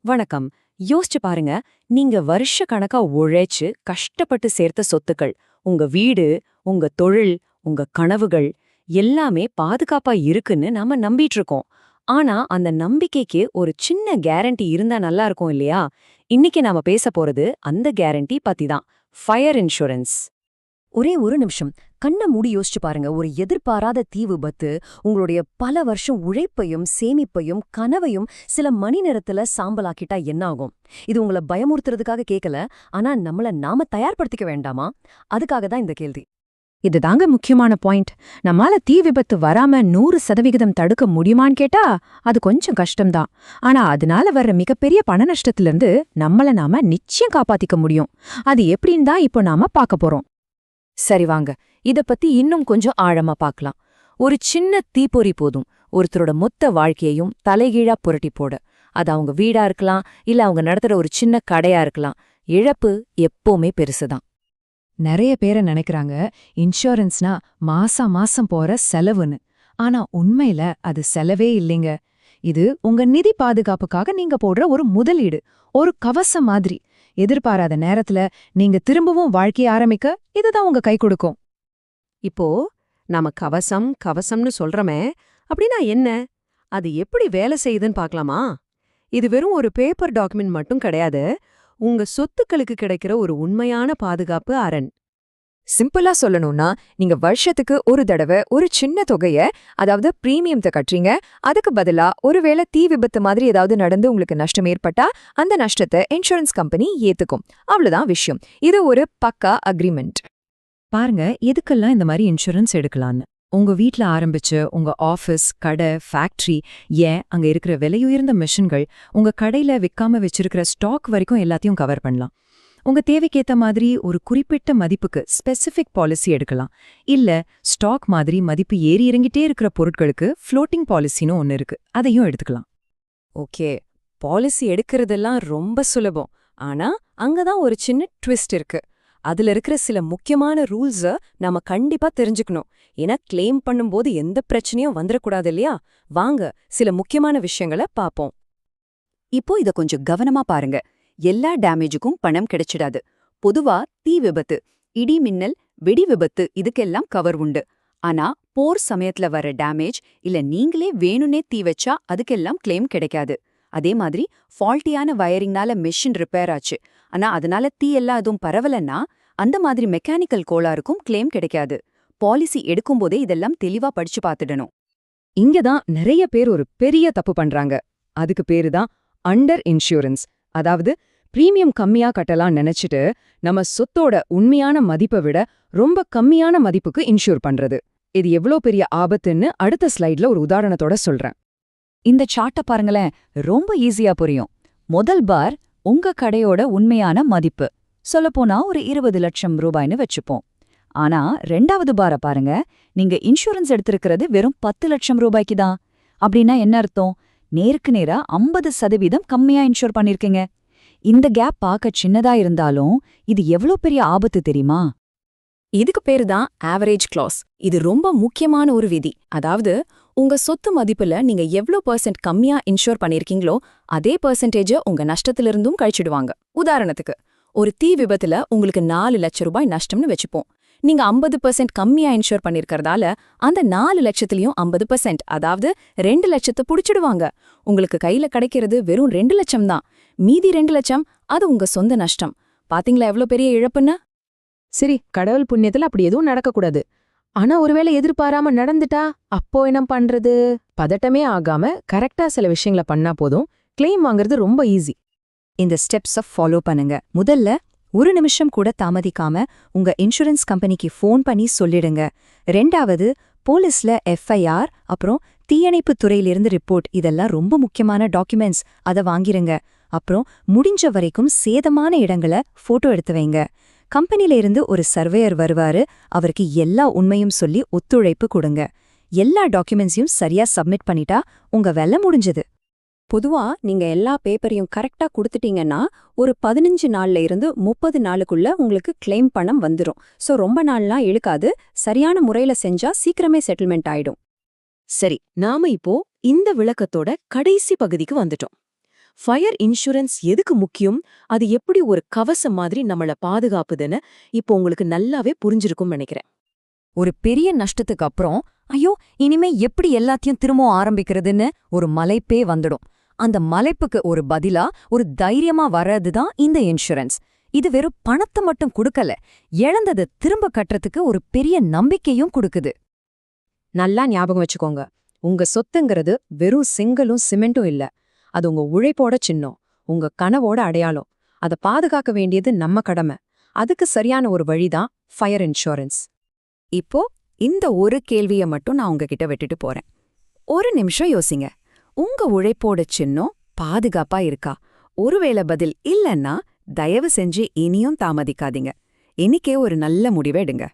வணக்கம். யோசிச்சு பாருங்க, நீங்க வருஷ கணக்கா உழைச்சு கஷ்டப்பட்டு சேர்த்த சொத்துக்கள், உங்க வீடு, உங்க தொழில், உங்க கனவுகள் எல்லாமே பாதுகாப்பா இருக்குன்னு நாம நம்பிட்டு இருக்கோம். ஆனா அந்த நம்பிக்கைக்கு ஒரு சின்ன கேரண்டி இருந்தா நல்லா இருக்கும் இல்லையா? இன்னைக்கு நாம பேச போறது அந்த கேரண்டி பத்தி தான். Fire insurance. ஒரே ஒரு நிமிஷம். கண்ண மூடி யோசிச்சு பாருங்க. ஒரு எதிர்பாராத தீ விபத்து உங்களுடைய பல வருஷம் உழைப்பையும் சேமிப்பையும் கனவையும் சில மணி நேரத்துல சாம்பலாக்கிட்டா என்ன ஆகும்? இது உங்களை பயமுறுத்துறதுக்காக கேட்கல, ஆனா நம்மள நாம தயார்படுத்திக்க வேண்டாமா? அதுக்காக தான் இந்த கேள்வி. இதுதாங்க முக்கியமான பாயிண்ட். நம்மால தீ விபத்து வராம 100% தடுக்க முடியுமான்னு கேட்டா அது கொஞ்சம் கஷ்டம்தான். ஆனா அதனால வர்ற மிகப்பெரிய பண நஷ்டத்திலிருந்து நம்மள நாம நிச்சயம் காப்பாத்திக்க முடியும். அது எப்படின்னு தான் இப்போ நாம பார்க்க போறோம். சரி வாங்க, இத பத்தி இன்னும் கொஞ்சம் ஆழமா பார்க்கலாம். ஒரு சின்ன தீப்பொறி போதும் ஒருத்தரோட மொத்த வாழ்க்கையையும் தலைகீழா புரட்டி போட. அது அவங்க வீடா இருக்கலாம், இல்ல அவங்க நடத்துற ஒரு சின்ன கடையா இருக்கலாம். இழப்பு எப்பவுமே பெருசுதான். நிறைய பேரை நினைக்கிறாங்க இன்சூரன்ஸ்னா மாசம் மாசம் போற செலவுன்னு. ஆனா உண்மையில அது செலவே இல்லைங்க. இது உங்க நிதி பாதுகாப்புக்காக நீங்க போடுற ஒரு முதலீடு, ஒரு கவசம் மாதிரி. எதிர்பாராத நேரத்துல நீங்க திரும்பவும் வாழ்க்கைய ஆரம்பிக்க இதுதான் உங்க கை கொடுக்கும். இப்போ நாம கவசம்னு சொல்றமே, அப்படின்னா என்ன? அது எப்படி வேலை செய்யுதுன்னு பார்க்கலாமா? இது வெறும் ஒரு பேப்பர் டாக்குமெண்ட் மட்டும் கிடையாது. உங்க சொத்துக்களுக்கு கிடைக்கிற ஒரு உண்மையான பாதுகாப்பு அரண். சிம்பிளா சொல்லணும்னா, நீங்க வருஷத்துக்கு ஒரு தடவை ஒரு சின்ன தொகைய, அதாவது பிரீமியத்தை கட்டுறீங்க. அதுக்கு பதிலா ஒருவேளை தீ விபத்து மாதிரி ஏதாவது நடந்து உங்களுக்கு நஷ்டம் ஏற்பட்டா அந்த நஷ்டத்தை இன்சூரன்ஸ் கம்பெனி ஏத்துக்கும். அவ்வளவுதான் விஷயம். இது ஒரு பக்கா அக்ரிமெண்ட். பாருங்க, எதுக்கெல்லாம் இந்த மாதிரி இன்சூரன்ஸ் எடுக்கலான்னு. உங்க வீட்ல ஆரம்பிச்சு உங்க ஆஃபீஸ், கடை, ஃபேக்டரி, ஏன் அங்க இருக்கிற விலையுயர்ந்த மிஷின்கள், உங்க கடையில விக்காம வச்சிருக்கிற ஸ்டாக் வரைக்கும் எல்லாத்தையும் கவர் பண்ணலாம். உங்க தேவைக்கேத்த மாதிரி ஒரு குறிப்பிட்ட மதிப்புக்கு ஸ்பெசிஃபிக் பாலிசி எடுக்கலாம். இல்ல ஸ்டாக் மாதிரி மதிப்பு ஏறி இறங்கிட்டே இருக்கிற பொருட்களுக்கு ஃப்ளோட்டிங் பாலிசின்னு ஒன்னு இருக்கு, அதையும் எடுத்துக்கலாம். ஓகே, பாலிசி எடுக்கிறதெல்லாம் ரொம்ப சுலபம். ஆனா அங்கதான் ஒரு சின்ன ட்விஸ்ட் இருக்கு. அதுல இருக்கிற சில முக்கியமான ரூல்ஸ நாம கண்டிப்பா தெரிஞ்சுக்கணும். ஏன்னா கிளைம் பண்ணும்போது எந்த பிரச்சனையும் வந்துடக்கூடாது இல்லையா? வாங்க சில முக்கியமான விஷயங்களை பாப்போம். இப்போ இத கொஞ்சம் கவனமா பாருங்க. எல்லா டேமேஜுக்கும் பணம் கிடைச்சிடாது. பொதுவா தீ விபத்து, இடி மின்னல், வெடி விபத்து இதுக்கெல்லாம் கவர் உண்டு. ஆனா போர் சமயத்துல வர டேமேஜ், இல்ல நீங்களே வேணும்னே தீ வச்சா அதுக்கெல்லாம் கிளைம் கிடைக்காது. அதே மாதிரி ஃபால்ட்டியான வயரிங்னால மெஷின் ரிப்பேர் ஆச்சு, ஆனா அதனால தீ எல்லாம் எதுவும் பரவலன்னா அந்த மாதிரி மெக்கானிக்கல் கோளாறுக்கும் கிளைம் கிடைக்காது. பாலிசி எடுக்கும்போதே இதெல்லாம் தெளிவா படிச்சு பார்த்துடணும். இங்கதான் நிறைய பேர் ஒரு பெரிய தப்பு பண்றாங்க. அதுக்கு பேரு தான் அண்டர் இன்சூரன்ஸ். அதாவது பிரீமியம் கம்மியா கட்டலாம் நினைச்சிட்டு நம்ம சொத்தோட உண்மையான மதிப்பை விட ரொம்ப கம்மியான மதிப்புக்கு இன்சூர் பண்றது. இது எவ்வளோ பெரிய ஆபத்துன்னு அடுத்த ஸ்லைட்ல ஒரு உதாரணத்தோட சொல்றேன். இந்த சார்ட்ட பாருங்களேன், ரொம்ப ஈஸியா புரியும். முதல் பார் உங்க கடையோட உண்மையான மதிப்பு. சொல்லப்போனா ஒரு 20 லட்சம் ரூபாய்னு வச்சுப்போம். ஆனா 2வது பார பாருங்க, நீங்க இன்சூரன்ஸ் எடுத்திருக்கிறது வெறும் 10 லட்சம் ரூபாய்க்கு தான். அப்படின்னா என்ன அர்த்தம்? நேருக்கு நேரா 50% கம்மியா இன்சூர் பண்ணிருக்கீங்க. இந்த கேப் பார்க்க சின்னதா இருந்தாலும் இது எவ்வளோ பெரிய ஆபத்து தெரியுமா? இதுக்கு பேரு தான் ஆவரேஜ் கிளாஸ். இது ரொம்ப முக்கியமான ஒரு விதி. அதாவது உங்க சொத்து மதிப்புல நீங்க எவ்ளோ % கம்மியா இன்சூர் பண்ணிருக்கீங்களோ அதே பெர்சன்டேஜ உங்க நஷ்டத்திலிருந்தும் கழிச்சிடுவாங்க. உதாரணத்துக்கு, ஒரு தீ விபத்துல உங்களுக்கு 4 லட்சம் ரூபாய் நஷ்டம்னு வச்சுப்போம். நீங்க 50% கம்மியா இன்சூர் பண்ணிருக்கறதால அந்த 4 லட்சத்திலயும் 50%, அதாவது 2 லட்சத்தை புடிச்சிடுவாங்க. உங்களுக்கு கையில கிடைக்கிறது வெறும் 2 லட்சம் தான். மீதி 2 லட்சம் அது உங்க சொந்த நஷ்டம். பாத்தீங்களா எவ்ளோ பெரிய இழப்புன்னு? சரி, கடவுள் புண்ணியத்துல அப்படி எதுவும் நடக்கக்கூடாது. ஆனா ஒருவேளை எதிர்பாராம நடந்துட்டா அப்போ என்ன பண்றது? பதட்டமே ஆகாம கரெக்டா சில விஷயங்களை பண்ணா போதும். கிளைம் வாங்குறது ரொம்ப ஈஸி. இந்த ஸ்டெப்ஸை ஃபாலோ பண்ணுங்க. முதல்ல 1 நிமிஷம் கூட தாமதிக்காம உங்க இன்சூரன்ஸ் கம்பெனிக்கு ஃபோன் பண்ணி சொல்லிடுங்க. 2வது, போலீஸ்ல எஃப்ஐஆர், அப்புறம் தீயணைப்பு துறையிலிருந்து ரிப்போர்ட், இதெல்லாம் ரொம்ப முக்கியமான டாக்குமெண்ட்ஸ். அதை வாங்கிருங்க. அப்புறம் முடிஞ்ச வரைக்கும் சேதமான இடங்களை போட்டோ எடுத்து வைங்க. கம்பெனில இருந்து ஒரு சர்வேயர் வருவாரு, அவருக்கு எல்லா உண்மையும் சொல்லி ஒத்துழைப்பு கொடுங்க. எல்லா டாக்குமெண்ட்ஸையும் சரியா சப்மிட் பண்ணிட்டா உங்க வேலை முடிஞ்சது. பொதுவா நீங்க எல்லா பேப்பரையும் கரெக்டா கொடுத்துட்டீங்கன்னா ஒரு 15 நாள்ல இருந்து 30 நாளுக்குள்ள உங்களுக்கு கிளைம் பணம் வந்துரும். சோ ரொம்ப நாள்லாம் இழுக்காது. சரியான முறையில செஞ்சா சீக்கிரமே செட்டில்மெண்ட் ஆயிடும். சரி, நாம இப்போ இந்த விளக்கத்தோட கடைசி பகுதிக்கு வந்துட்டோம். ஃபயர் இன்சூரன்ஸ் எதுக்கு முக்கியம், அது எப்படி ஒரு கவசம் மாதிரி நம்மள பாதுகாப்புதுன்னு இப்போ உங்களுக்கு நல்லாவே புரிஞ்சிருக்கும்னு நினைக்கிறேன். ஒரு பெரிய நஷ்டத்துக்கு அப்புறம் ஐயோ இனிமே எப்படி எல்லாத்தையும் திரும்ப ஆரம்பிக்கிறதுன்னு ஒரு மலைப்பே வந்துடும். அந்த மலைப்புக்கு ஒரு பதிலா ஒரு தைரியமா வர்றதுதான் இந்த இன்சூரன்ஸ். இது வெறும் பணத்தை மட்டும் கொடுக்கல, இழந்ததை திரும்ப கட்டுறதுக்கு ஒரு பெரிய நம்பிக்கையும் கொடுக்குது. நல்லா ஞாபகம் வச்சுக்கோங்க, உங்க சொத்துங்கிறது வெறும் செங்கலும் சிமெண்ட்டும் இல்ல. அது உங்க உழைப்போட சின்னம், உங்க கனவோட அடையாளம். அதை பாதுகாக்க வேண்டியது நம்ம கடமை. அதுக்கு சரியான ஒரு வழிதான் ஃபயர் இன்சூரன்ஸ். இப்போ இந்த ஒரு கேள்வியை மட்டும் நான் உங்ககிட்ட விட்டுட்டு போறேன். ஒரு நிமிஷம் யோசிங்க. உங்க உழைப்போட சின்னம் பாதுகாப்பா இருக்கா? ஒருவேளை பதில் இல்லன்னா தயவு செஞ்சு இனியும் தாமதிக்காதீங்க. இன்னிக்கே ஒரு நல்ல முடிவை எடுங்க.